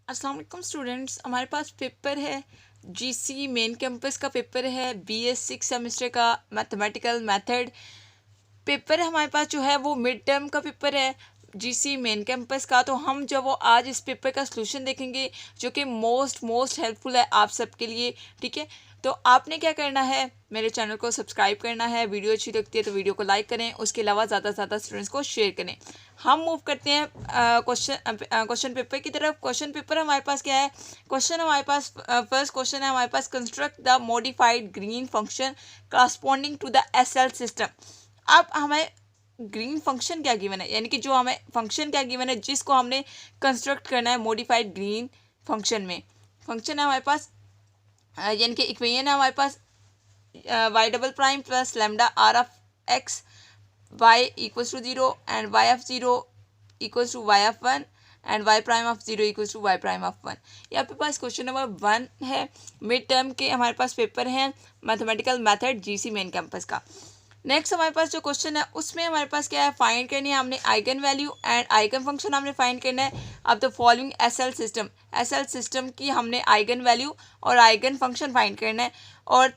अस्सलाम वालेकुम स्टूडेंट्स, हमारे पास पेपर है जीसी मेन कैंपस का पेपर है बीएस 6 सेमेस्टर का मैथमेटिकल मेथड पेपर है। हमारे पास जो है वो मिड टर्म का पेपर है जीसी मेन कैंपस का। तो हम जो वो आज इस पेपर का सलूशन देखेंगे जो कि मोस्ट हेल्पफुल है आप सबके लिए। ठीक है, तो आपने क्या करना है, मेरे चैनल को सब्सक्राइब करना है। वीडियो अच्छी लगती है तो वीडियो को लाइक करें, उसके अलावा ज़्यादा से ज़्यादा स्टूडेंट्स को शेयर करें। हम मूव करते हैं क्वेश्चन पेपर की तरफ। क्वेश्चन पेपर हमारे पास क्या है, क्वेश्चन हमारे पास फर्स्ट क्वेश्चन है हमारे पास, construct the modified Green function corresponding to the SL system. अब हमें ग्रीन फंक्शन क्या गिवन है, यानी कि जो हमें फंक्शन क्या गिवन है जिसको हमने कंस्ट्रक्ट करना है मॉडिफाइड ग्रीन फंक्शन में। फंक्शन है हमारे पास यानी कि इक्वेशन है हमारे पास y double prime plus lambda r of x y equals to 0 and y of 0 equals to y of 1 and y prime of 0 equals to y prime of 1। यहाँ पे पास क्वेश्चन नंबर 1 है। मिड टर्म के हमारे पास paper हैं mathematical method GC main campus का। Next हमारे पास जो question है उसमें हमारे पास क्या है, फाइंड करनी है हमने eigen value and eigen function हमने फाइंड करना है। अब द फॉलोइंग एसएल सिस्टम की हमने आइगन वैल्यू और आइगन फंक्शन फाइंड करना है। और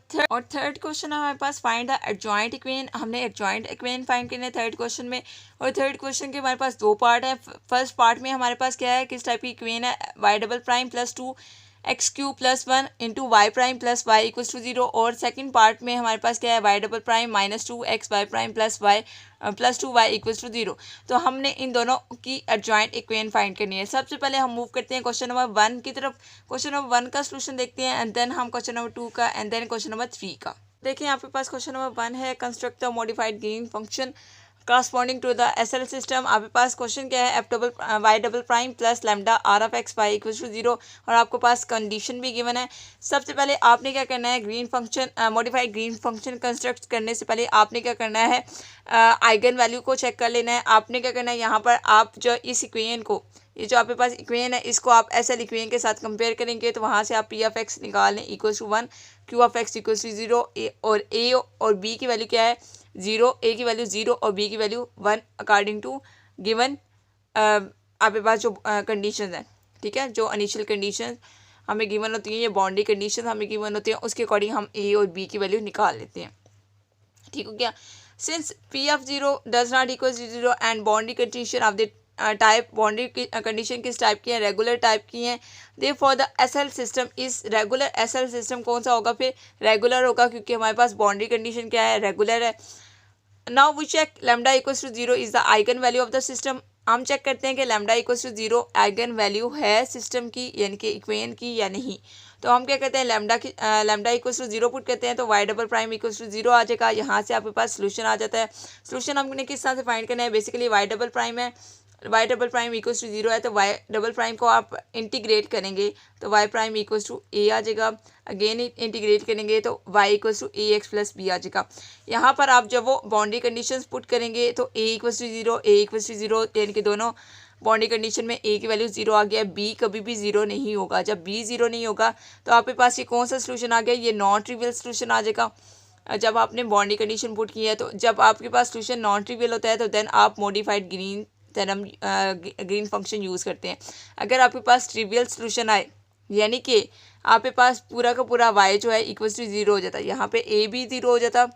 थर्ड क्वेश्चन हमारे पास फाइंड द एडजॉइंट इक्वेशन, हमने एडजॉइंट इक्वेशन फाइंड करना है थर्ड क्वेश्चन में। और थर्ड क्वेश्चन के हमारे पास दो पार्ट है। फर्स्ट पार्ट में हमारे पास क्या है, किस टाइप की इक्वेशन है, y double prime plus 2 x q plus 1 into y prime plus y equals to 0। और सेकंड पार्ट में हमारे पास क्या है, y double prime minus 2 x y prime plus 2 y equals to 0। तो हमने इन दोनों की एडजॉइंट इक्वेशन फाइंड करनी है। सबसे पहले हम मूव करते हैं क्वेश्चन नंबर 1 की तरफ। क्वेश्चन नंबर 1 का सोल्यूशन देखते हैं एंड देन हम क्वेश्चन नंबर 2 का एंड देन क्वेश्चन नंबर 3 का। देखिए यहाँ पे पास क्वेश्चन नंबर 1 है, construct the modified Green function corresponding to the SL system. आपके पास क्वेश्चन क्या है, F double y double prime plus lambda r of x y equal to 0 और आपको पास कंडीशन भी गिवन है। सबसे पहले आपने क्या करना है, green function modified Green function construct करने से पहले आपने क्या करना है, आइगन वैल्यू को चेक कर लेना है। आपने क्या करना है, यहाँ पर आप जो इस इक्वेशन को, ये जो आपके पास इक्वेशन है इसको आप एसएल इक्वेशन के साथ कंपेयर करेंगे तो वहाँ से आप पी ऑफ एक्स निकाल लें equal to 1, q of x equal to 0 और ए और बी की वैल्यू क्या है 0, ए की वैल्यू 0 और बी की वैल्यू 1 अकॉर्डिंग टू गिवन आपके पास जो कंडीशन है। ठीक है, जो इनिशियल कंडीशन हमें गिवन होती है, ये बाउंड्री कंडीशन हमें गिवन होती है, उसके अकॉर्डिंग हम ए और बी की वैल्यू निकाल लेते हैं। ठीक हो गया। Since p of 0 does not equal 0 and boundary condition of the type, boundary condition किस टाइप की है, रेगुलर टाइप की हैं। Therefore the SL system is regular. SL system कौन सा होगा, फिर रेगुलर होगा क्योंकि हमारे पास बाउंड्री कंडीशन क्या है, रेगुलर है। Now we check lambda equals to 0 is the eigen value of the system. हम चेक करते हैं कि lambda equals to 0 eigen value है सिस्टम की यानी कि इक्वेशन की या नहीं। तो हम क्या करते हैं, लैम्डा इक्वल्स टू 0 पुट करते हैं तो y double prime equals to 0 आ जाएगा। यहाँ से आपके पास सोल्यूशन आ जाता है। सोल्यूशन हमने किस तरह से फाइंड करना है, बेसिकली वाई डबल प्राइम है, y double prime equals to 0 है तो वाई डबल प्राइम को आप इंटीग्रेट करेंगे तो y prime equals to a आ जाएगा। अगेन इंटीग्रेट करेंगे तो y equals to a x plus b आ जाएगा। यहाँ पर आप जब वो बाउंड्री कंडीशंस पुट करेंगे तो a equals to 0, a equals to 0 यानी कि दोनों बाउंड्री कंडीशन में ए की वैल्यू 0 आ गया, बी कभी भी 0 नहीं होगा। जब बी 0 नहीं होगा तो आपके पास ये कौन सा सोल्यूशन आ गया, ये नॉन ट्रिवियल सोल्यूशन आ जाएगा। जब आपने बाउंड्री कंडीशन पुट की है तो जब आपके पास सोल्यूशन नॉन ट्रिवियल होता है तो देन आप मॉडिफाइड ग्रीन हम ग्रीन फंक्शन यूज़ करते हैं। अगर आपके पास ट्रिवियल सोल्यूशन आए यानी कि आपके पास पूरा का पूरा वाई जो है इक्वल टू 0 हो जाता है, यहाँ पे ए भी 0 हो जाता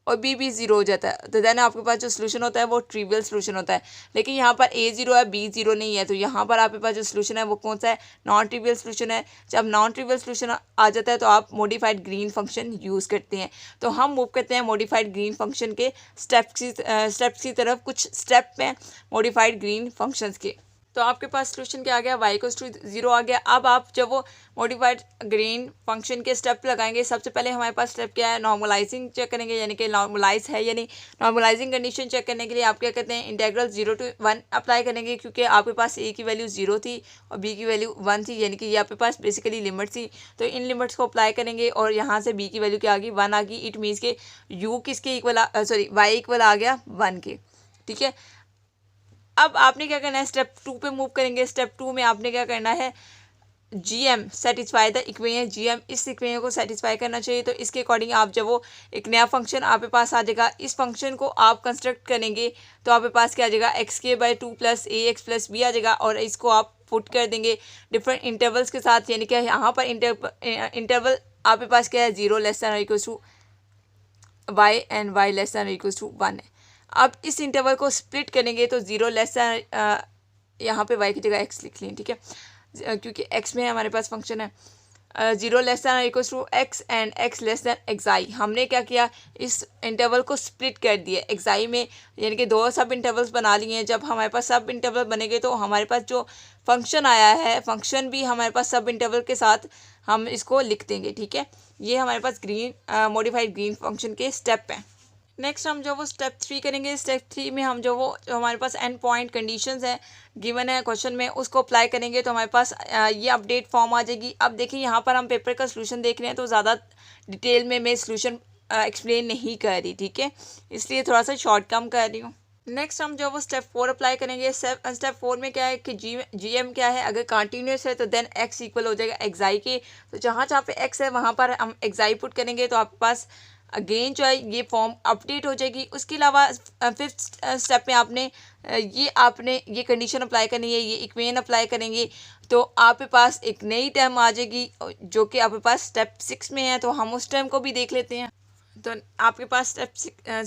और बी भी 0 हो जाता है, तो देन आपके पास जो सोल्यूशन होता है वो ट्रिवियल सोल्यूशन होता है। लेकिन यहाँ पर ए 0 है, बी 0 नहीं है, तो यहाँ पर आपके पास जो सोल्यूशन है वो कौन सा है, नॉन ट्रिवियल सोल्यूशन है। जब नॉन ट्रिवियल सोल्यूशन आ जाता है तो आप मॉडिफाइड ग्रीन फंक्शन यूज़ करते हैं। तो हम मूव करते हैं मॉडिफाइड ग्रीन फंक्शन के स्टेप्स की तरफ। कुछ स्टेप हैं मॉडिफाइड ग्रीन फंक्शंस के। तो आपके पास सोल्यूशन क्या आ गया, वाई इक्वल्स टू 0 आ गया। अब आप जब वो मॉडिफाइड ग्रीन फंक्शन के स्टेप लगाएंगे, सबसे पहले हमारे पास स्टेप क्या है, नॉर्मलाइजिंग चेक करेंगे यानी कि नॉर्मलाइज है यानी नॉर्मलाइजिंग कंडीशन चेक करने के लिए आप क्या कहते हैं, इंटीग्रल 0 to 1 अप्लाई करेंगे क्योंकि आपके पास ए की वैल्यू 0 थी और बी की वैल्यू 1 थी, यानी कि ये आपके पास बेसिकली लिमिट थी। तो इन लिमिट्स को अप्लाई करेंगे और यहाँ से बी की वैल्यू क्या आ गई, 1 आ गई। इट मीन्स के यू किसके इक्वल, सॉरी वाई इक्वल आ गया 1 के। ठीक है, अब आपने क्या करना है, स्टेप 2 पे मूव करेंगे। स्टेप 2 में आपने क्या करना है, GM satisfy the equation, GM इस इक्वेशन को सेटिस्फाई करना चाहिए। तो इसके अकॉर्डिंग आप जब वो एक नया फंक्शन आपके पास आ जाएगा, इस फंक्शन को आप कंस्ट्रक्ट करेंगे तो आपके पास क्या आ जाएगा, एक्स के by 2 plus a x plus b आ जाएगा और इसको आप पुट कर देंगे डिफरेंट इंटरवल्स के साथ, यानी कि यहाँ पर इंटरवल आपके पास क्या है, 0 less than equal to y and y less than equal to 1 है। अब इस इंटरवल को स्प्लिट करेंगे तो 0 लेस दैन यहाँ पे y की जगह x लिख लें, ठीक है, क्योंकि x में हमारे पास फंक्शन है 0 less than equal to x and x less than एक्साई। हमने क्या किया, इस इंटरवल को स्प्लिट कर दिया एक्साई में, यानी कि 2 सब इंटरवल्स बना लिए हैं। जब हमारे पास सब इंटरवल बनेंगे तो हमारे पास जो फंक्शन आया है, फंक्शन भी हमारे पास सब इंटरवल के साथ हम इसको लिख देंगे, ठीक है। ये हमारे पास ग्रीन मॉडिफाइड ग्रीन फंक्शन के स्टेप हैं। नेक्स्ट हम जो वो स्टेप 3 करेंगे। स्टेप 3 में हम जो हमारे पास एंड पॉइंट कंडीशंस है गिवन है क्वेश्चन में, उसको अप्लाई करेंगे तो हमारे पास ये अपडेट फॉर्म आ जाएगी। अब देखिए यहाँ पर हम पेपर का सोल्यूशन देख रहे हैं तो ज़्यादा डिटेल में मैं सोल्यूशन एक्सप्लेन नहीं कर रही, ठीक है, इसलिए थोड़ा सा शॉर्ट कम कर रही हूँ। नेक्स्ट हम जो वो स्टेप 4 अप्लाई करेंगे। स्टेप 4 में क्या है कि जी एम क्या है, अगर कंटिन्यूस है तो देन एक्स इक्वल हो जाएगा एक्साई के। तो जहाँ जहाँ पे एक्स है वहाँ पर हम एक्साई पुट करेंगे तो आपके पास अगेन जो है ये फॉर्म अपडेट हो जाएगी। उसके अलावा 5th स्टेप में आपने ये कंडीशन अप्लाई करनी है, ये इक्वेशन अप्लाई करेंगे तो आपके पास एक नई टर्म आ जाएगी जो कि आपके पास स्टेप 6 में है। तो हम उस टर्म को भी देख लेते हैं। तो आपके पास स्टेप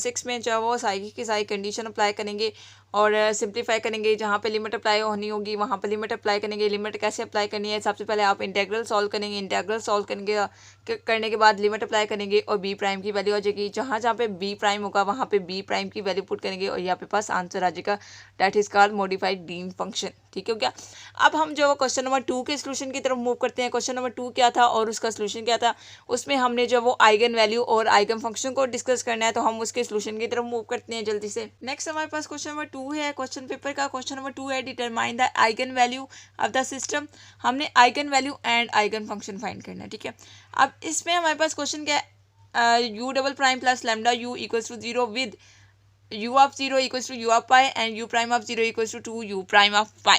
6 में जो वो सारी की सारी कंडीशन अप्लाई करेंगे और सिंप्लीफाई करेंगे। जहाँ पे लिमिट अप्लाई होनी होगी वहाँ पे लिमिट अप्लाई करेंगे। लिमिट कैसे अप्लाई करनी है, सबसे पहले आप इंटीग्रल सॉल्व करेंगे। इंटीग्रल सॉल्व करने के बाद लिमिट अप्लाई करेंगे और बी प्राइम की वैल्यू आ जाएगी। जहाँ जहाँ पे बी प्राइम होगा वहाँ पे बी प्राइम की वैल्यू पुट करेंगे और यहाँ पे पास आंसर आ जाएगा, that is called modified Green function, ठीक है क्या। अब हम जो क्वेश्चन नंबर 2 के सोल्यूशन की तरफ मूव करते हैं। क्वेश्चन नंबर 2 क्या था और उसका सोल्यूशन क्या था, उसमें हमने जो वो आइगन वैल्यू और आइगन फंक्शन को डिस्कस करना है, तो हम उसके सोल्यूशन की तरफ मूव करते हैं जल्दी से। नेक्स्ट हमारे पास क्वेश्चन नंबर 2 है, क्वेश्चन पेपर का क्वेश्चन नंबर 2 है, determine the eigen value of the system. हमने eigen value and eigenfunction find करना है, ठीक है। अब इसमें हमारे पास क्वेश्चन क्या है, u double prime plus lambda u equals to 0 with u of 0 equals to u of pi and u prime of 0 equals to 2 u prime of pi.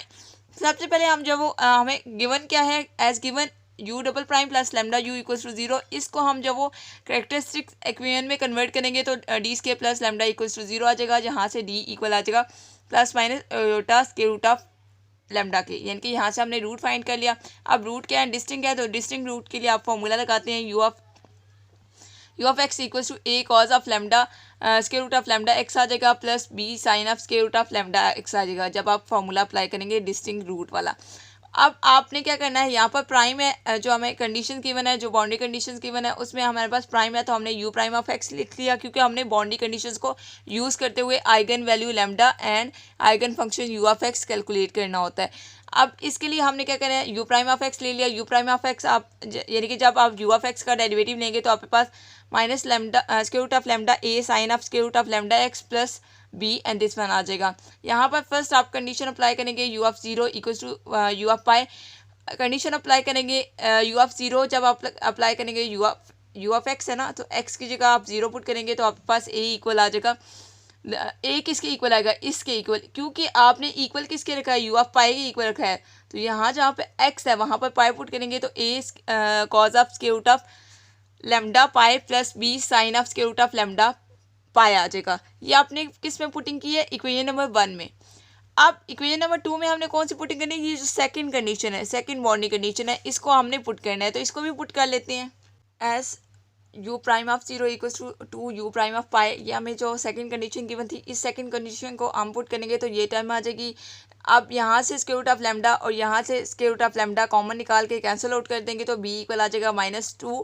सबसे पहले हम जब हमें गिवन क्या है, as given u double prime plus lambda u equals to 0, इसको हम जब वो कैरेक्टरिस्टिक इक्वेशन में कन्वर्ट करेंगे तो d square plus lambda equals to 0 आ जाएगा, जहाँ से d इक्वल आ जाएगा plus minus iota square root of lambda के, यानी कि यहाँ से हमने रूट फाइंड कर लिया। अब रूट क्या है, डिस्टिंक्ट है, तो डिस्टिंक्ट रूट के लिए आप फॉर्मूला लगाते हैं, u of x equals to a cos of lambda square root of lambda x आ जाएगा plus b sine of square root of lambda x आ जाएगा, जब आप फॉर्मूला अप्लाई करेंगे डिस्टिंक्ट रूट वाला। अब आपने क्या करना है, यहाँ पर प्राइम है, जो हमें कंडीशन गिवन है, जो बाउंड्री कंडीशंस गिवन है उसमें हमारे पास प्राइम है, तो हमने u प्राइम ऑफ एक्स लिख लिया, क्योंकि हमने बाउंड्री कंडीशंस को यूज़ करते हुए eigen value lambda and eigen function u of x calculate करना होता है। अब इसके लिए हमने क्या करना है, u प्राइम ऑफ एक्स ले लिया। u प्राइम ऑफ एक्स आप यानी कि जब आप u ऑफ एक्स का डेरिवेटिव लेंगे तो आपके पास minus lambda square root of lambda a sine of square root of lambda x plus b and this one आ जाएगा। यहाँ पर फर्स्ट आप कंडीशन अप्लाई करेंगे, u of 0 equals to u of pi. Condition apply करेंगे u of 0, जब आप apply करेंगे u ऑफ एक्स है ना, तो x की जगह आप 0 पुट करेंगे तो आपके पास a इक्वल आ जाएगा। a किसके इक्वल आएगा, इसके इक्वल, क्योंकि आपने इक्वल किसके रखा है, u ऑफ पाई के इक्वल रखा है। तो यहाँ जहाँ पे x है वहाँ पर पाई पुट करेंगे तो a cos of square root of lambda pi plus b sine of square root of lambda pi आ जाएगा। ये आपने किस में पुटिंग की है, इक्वेशन नंबर 1 में। अब इक्वेशन नंबर 2 में हमने कौन सी पुटिंग करनी है, ये जो सेकंड कंडीशन है, सेकंड बाउंड्री कंडीशन है, इसको हमने पुट करना है, तो इसको भी पुट कर लेते हैं। As u prime of 0 equals to u prime of pi, ये हमें जो सेकंड कंडीशन गिवन थी, इस सेकंड कंडीशन को हम पुट करेंगे तो ये टर्म आ जाएगी। अब यहाँ से स्क्वायर रूट ऑफ लैम्डा और यहाँ से square root of lambda common निकाल के कैंसिल आउट कर देंगे तो b इक्वल आ जाएगा -2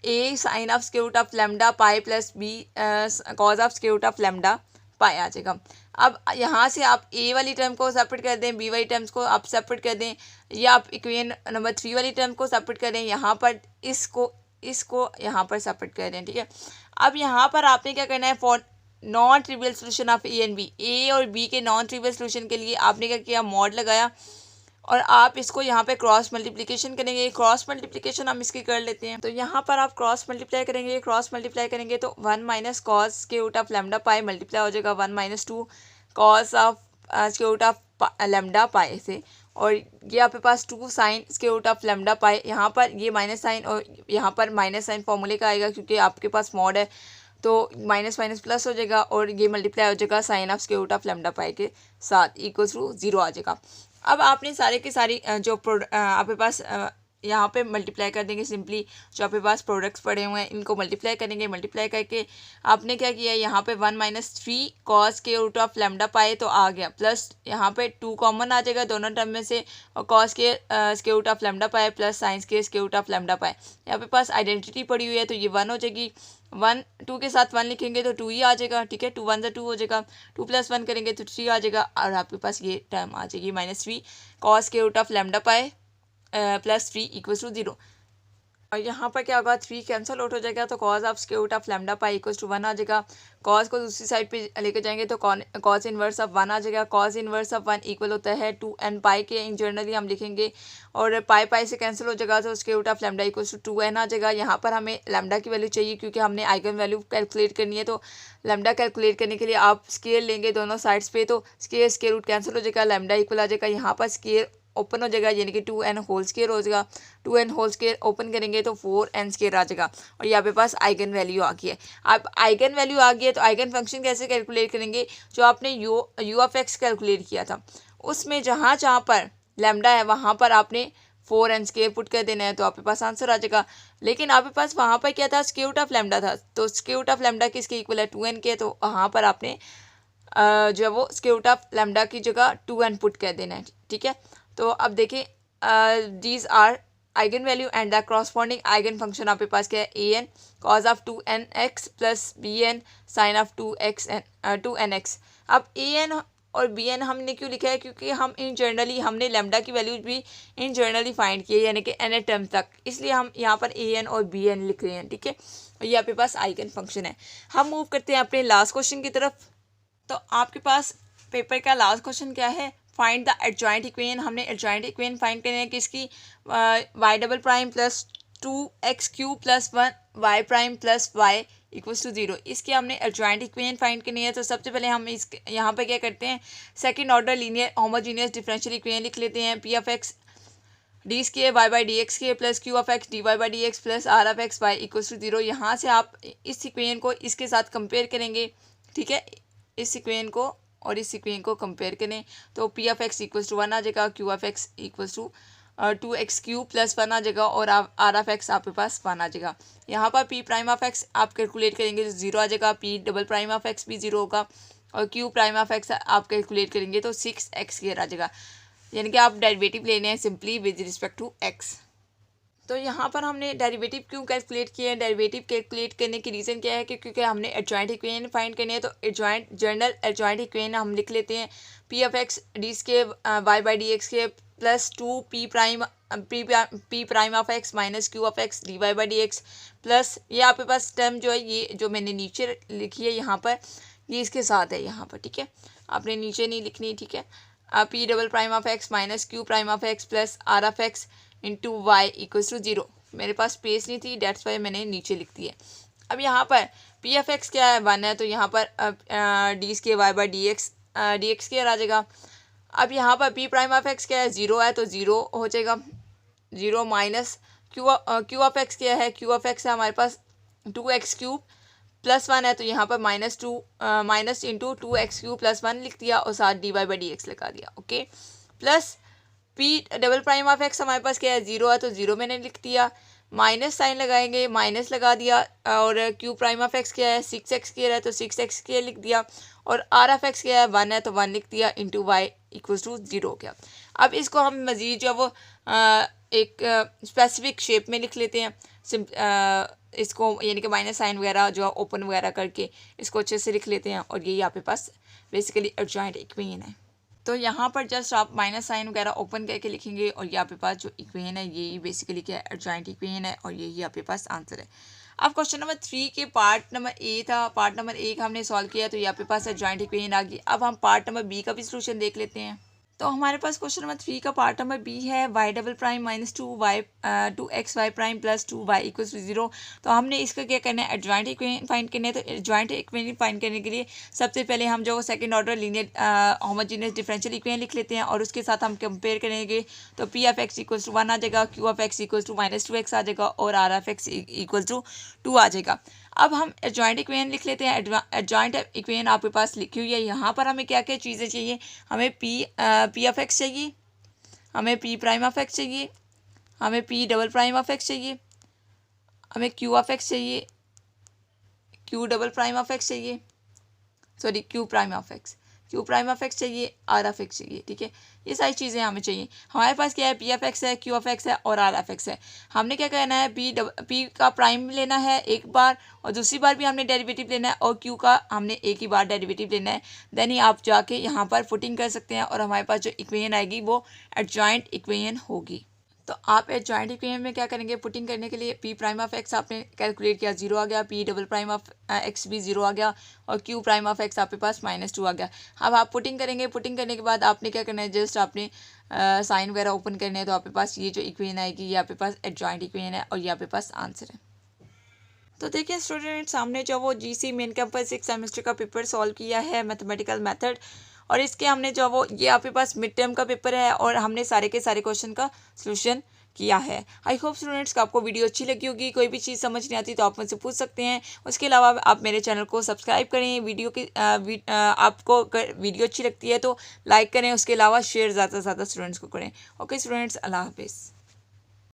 a sine of square root of lambda pi plus b cos of square root of lambda pi आ जाएगा। अब यहाँ से आप a वाली टर्म को सेपरेट कर दें, b वाली टर्म्स को आप सेपरेट कर दें, या आप इक्वेशन नंबर 3 वाली टर्म को सेपरेट कर दें, यहाँ पर इसको यहाँ पर सेपरेट कर दें, ठीक है। अब यहाँ पर आपने क्या करना है, for non trivial solution of a and b, a और बी के नॉन ट्रिवियल सोल्यूशन के लिए आपने क्या किया, मॉड लगाया और आप इसको यहाँ पे क्रॉस मल्टीप्लिकेशन करेंगे। क्रॉस मल्टीप्लिकेशन हम इसकी कर लेते हैं, तो यहाँ पर आप क्रॉस मल्टीप्लाई करेंगे तो 1 minus cos square root of lambda pi multiply हो जाएगा 1 minus 2 cos of square root of lambda pi से, और ये आपके पास 2 sine square root of lambda pi, यहाँ पर ये माइनस साइन और यहाँ पर माइनस साइन फॉर्मूले का आएगा, क्योंकि आपके पास मॉड है तो माइनस माइनस प्लस हो जाएगा और ये मल्टीप्लाई हो जाएगा sine of square root of lambda pi के साथ इक्वल्स टू 0 आ जाएगा। अब आपने सारे के सारी जो आपके पास यहाँ पे मल्टीप्लाई कर देंगे सिंपली। जो आपके पास प्रोडक्ट्स पड़े हुए हैं इनको मल्टीप्लाई करेंगे। मल्टीप्लाई करके आपने क्या किया, यहाँ पे 1 - 3 cos के रूट ऑफ लैम्डा पाए तो आ गया, प्लस यहाँ पे 2 कॉमन आ जाएगा दोनों टर्म में से, और cos के root of lambda pi plus sine के रूट ऑफ लैम्डा पाए। यहाँ पे पास आइडेंटिटी पड़ी हुई है तो ये 1 हो जाएगी। 1 2 के साथ 1 लिखेंगे तो 2 ही आ जाएगा, ठीक है। 2 1 2 हो जाएगा, 2 + 1 करेंगे तो 3 आ जाएगा, और आपके पास ये टर्म आ जाएगी -3 cos के root of lambda pi plus 3 = 0। और यहाँ पर क्या होगा, 3 कैंसिल आउट हो जाएगा तो cos of square root of lambda pi = 1 आ जाएगा। cos को दूसरी साइड पे लेके जाएंगे तो cos इनवर्स ऑफ 1 आ जाएगा। cos इनवर्स ऑफ 1 इक्वल होता है 2n पाई के, इन जनरली हम लिखेंगे, और पाई से कैंसिल हो जाएगा तो square root of lambda = 2n आ जाएगा। यहाँ पर हमें लैम्डा की वैल्यू चाहिए क्योंकि हमने आइगन वैल्यू कैलकुलेट करनी है, तो लैम्डा कैलकुलेट करने के लिए आप स्क्वायर लेंगे दोनों साइड्स पे, तो स्क्वायर रूट कैंसिल हो जाएगा, लैम्डा इक्वल आ जाएगा। यहाँ पर स्क्वायर ओपन हो जाएगा यानी कि 2n होल स्क्वायर हो जाएगा। 2n होल स्क्वायर ओपन करेंगे तो 4n स्क्वायर आ जाएगा, और यहाँ पे पास आइगन वैल्यू आ गई है। अब आइगन वैल्यू आ गई है तो आइगन फंक्शन कैसे कैलकुलेट करेंगे, जो आपने यू ऑफ एक्स कैलकुलेट किया था उसमें जहाँ जहाँ पर लैम्डा है वहाँ पर आपने 4n स्क्वायर पुट कर देना है तो आपके पास आंसर आ जाएगा। लेकिन आपके पास वहाँ पर क्या था, स्क्वायर रूट ऑफ लैम्डा था, तो स्क्वायर रूट ऑफ लैम्डा किसके इक्वल है, 2n के, तो वहाँ पर आपने जो है वो स्क्वायर रूट ऑफ लैम्डा की जगह 2n पुट कर देना है, ठीक है। तो अब देखिए, these are eigen value and the corresponding eigen function आपके पास क्या है, an cos of 2nx plus bn sin of 2nx। अब an और bn हमने क्यों लिखा है, क्योंकि हम इन जनरली हमने लैम्डा की वैल्यूज भी इन जनरली फाइंड की है, यानी कि n टर्म तक, इसलिए हम यहाँ पर an और bn लिख रहे हैं, ठीक है। और ये आपके पास आइगन फंक्शन है। हम मूव करते हैं अपने लास्ट क्वेश्चन की तरफ। तो आपके पास पेपर का लास्ट क्वेश्चन क्या है, फाइंड द एडजॉइंट इक्वेशन। हमने एडजॉइंट इक्वेशन फाइंड करनी है किसकी, y" plus 2x³ plus 1 y' plus y = 0। इसके हमने एडजॉइंट इक्वेशन फाइंड करनी है। तो सबसे पहले हम इस यहाँ पे क्या करते हैं, second order linear homogeneous differential equation लिख लेते हैं। p of x d² y/dx² plus q of x dy/dx plus r of x y = 0। यहाँ से आप इस इक्वेशन को इसके साथ कंपेयर करेंगे, ठीक है। इस इक्वेशन को और इस इक्वेशन को कंपेयर करें तो p ऑफ x = 1 आ जाएगा, q of x = 2x³ plus 1 आ जाएगा, और r ऑफ x आपके पास 1 आ जाएगा। यहाँ पर p' ऑफ x आप कैलकुलेट करेंगे तो 0 आ जाएगा, p" ऑफ x भी 0 होगा, और q' ऑफ x आप कैलकुलेट करेंगे तो 6x² आ जाएगा। यानी कि आप डेरिवेटिव लेने हैं simply with respect to x। तो यहाँ पर हमने डेरिवेटिव क्यों कैलकुलेट किए हैं, डेरिवेटिव कैलकुलेट करने की रीज़न क्या है कि क्योंकि हमने एडजॉइंट इक्वेशन फाइंड करनी है। तो एडजॉइंट इक्वेशन हम लिख लेते हैं, p of x d² y/dx² plus 2p' of x minus q of x dy/dx plus ये आपके पास टर्म जो है, ये जो मैंने नीचे लिखी है यहाँ पर, ये इसके साथ है यहाँ पर, ठीक है। आपने नीचे नहीं लिखनी, ठीक है। p" of x minus q' of x plus r of x into y = 0। मेरे पास स्पेस नहीं थी, डेट्स वाई मैंने नीचे लिख दी है। अब यहाँ पर p ऑफ x क्या है, 1 है, तो यहाँ पर d² y/dx² आ जाएगा। अब यहाँ पर p' ऑफ x क्या है, 0 है, तो 0 हो जाएगा। 0 माइनस q ऑफ x क्या है, q ऑफ x है हमारे पास 2x³ प्लस 1 है, तो यहाँ पर माइनस इंटू 2x³ प्लस 1 लिख दिया, और साथ dy/dx लगा दिया, okay. Plus p" of x हमारे पास क्या है, 0 है, तो 0 मैंने लिख दिया, माइनस साइन लगाएंगे, माइनस लगा दिया, और q' ऑफ x क्या है, 6x² है, तो 6x² लिख दिया, और r ऑफ x क्या है, 1 है, तो 1 लिख दिया, इंटू y = 0 हो गया। अब इसको हम मज़ीद जो वो एक स्पेसिफिक शेप में लिख लेते हैं, इसको यानी कि माइनस साइन वगैरह जो ओपन वगैरह करके इसको अच्छे से लिख लेते हैं, और यही आपके पास बेसिकली एडजॉइंट इक्वेशन है। तो यहाँ पर जस्ट आप माइनस साइन वगैरह ओपन करके लिखेंगे, और ये आपके पास जो इक्वेशन है यही बेसिकली क्या है, एडजॉइंट इक्वेशन है, और यही आपके पास आंसर है। अब क्वेश्चन नंबर 3 के पार्ट नंबर ए था, पार्ट नंबर 1 हमने सॉल्व किया, तो ये आपके पास एडजॉइंट इक्वेशन आ गई। अब हम पार्ट नंबर बी का भी सोल्यूशन देख लेते हैं। तो हमारे पास क्वेश्चन नंबर 3 का पार्ट नंबर बी है, y" minus 2xy' plus 2y = 0। तो हमने इसका क्या करना है, एडजॉइंट इक्वेशन फाइंड करना है। तो एडजॉइंट इक्वेशन फाइंड करने के लिए सबसे पहले हम जो second order linear homogeneous differential equation लिख लेते हैं, और उसके साथ हम कंपेयर करेंगे। तो p ऑफ x = 1 आ जाएगा, q ऑफ x = -2x आ जाएगा, और r ऑफ x = 2 आ जाएगा। अब हम एडजॉइंट इक्वेशन लिख लेते हैं। एडजॉइंट इक्वेशन आपके पास लिखी हुई है। यहाँ पर हमें क्या क्या चीज़ें चाहिए, हमें p ऑफ x चाहिए, हमें पी प्राइम ऑफ एक्स चाहिए, हमें p double prime of x चाहिए, हमें क्यू ऑफ एक्स चाहिए, q double prime of x चाहिए, sorry q prime of x, q prime of x चाहिए, आर ऑफ एक्स चाहिए। ठीक है, ये सारी चीज़ें हमें चाहिए। हमारे पास क्या है, पी ऑफ एक्स है, क्यू ऑफ एक्स है और आर ऑफ एक्स है। हमने क्या करना है, पी का प्राइम लेना है एक बार और दूसरी बार भी हमने डेरिवेटिव लेना है और क्यू का हमने एक ही बार डेरिवेटिव लेना है। देन ही आप जाके यहाँ पर फुटिंग कर सकते हैं और हमारे पास जो इक्वेशन आएगी वो एडजॉइंट इक्वेशन होगी। तो आप एडजॉइंट इक्वेशन में क्या करेंगे, पुटिंग करने के लिए पी प्राइम ऑफ एक्स आपने कैलकुलेट किया, 0 आ गया, P double prime of x भी 0 आ गया और क्यू प्राइम ऑफ एक्स आपके पास -2 आ गया। अब आप पुटिंग करेंगे, पुटिंग करने के बाद आपने क्या करना है, जस्ट आपने साइन वगैरह ओपन करने हैं, तो आपके पास ये जो इक्वेशन आएगी ये आपके पास एडजॉइंट इक्वेशन है और ये आपके पास आंसर है। तो देखिए स्टूडेंट, सामने जो वो जीसी मेन कैंपस 6 सेमेस्टर का पेपर सॉल्व किया है मैथमेटिकल मेथड, और इसके हमने जो वो ये आपके पास मिड टर्म का पेपर है और हमने सारे के सारे क्वेश्चन का सॉल्यूशन किया है। आई होप स्टूडेंट्स का आपको वीडियो अच्छी लगी होगी। कोई भी चीज़ समझ नहीं आती तो आप मुझसे पूछ सकते हैं। उसके अलावा आप मेरे चैनल को सब्सक्राइब करें। आपको वीडियो अच्छी लगती है तो लाइक करें। उसके अलावा शेयर ज़्यादा से ज़्यादा स्टूडेंट्स को करें। ओके स्टूडेंट्स, अल्लाह हाफिज़।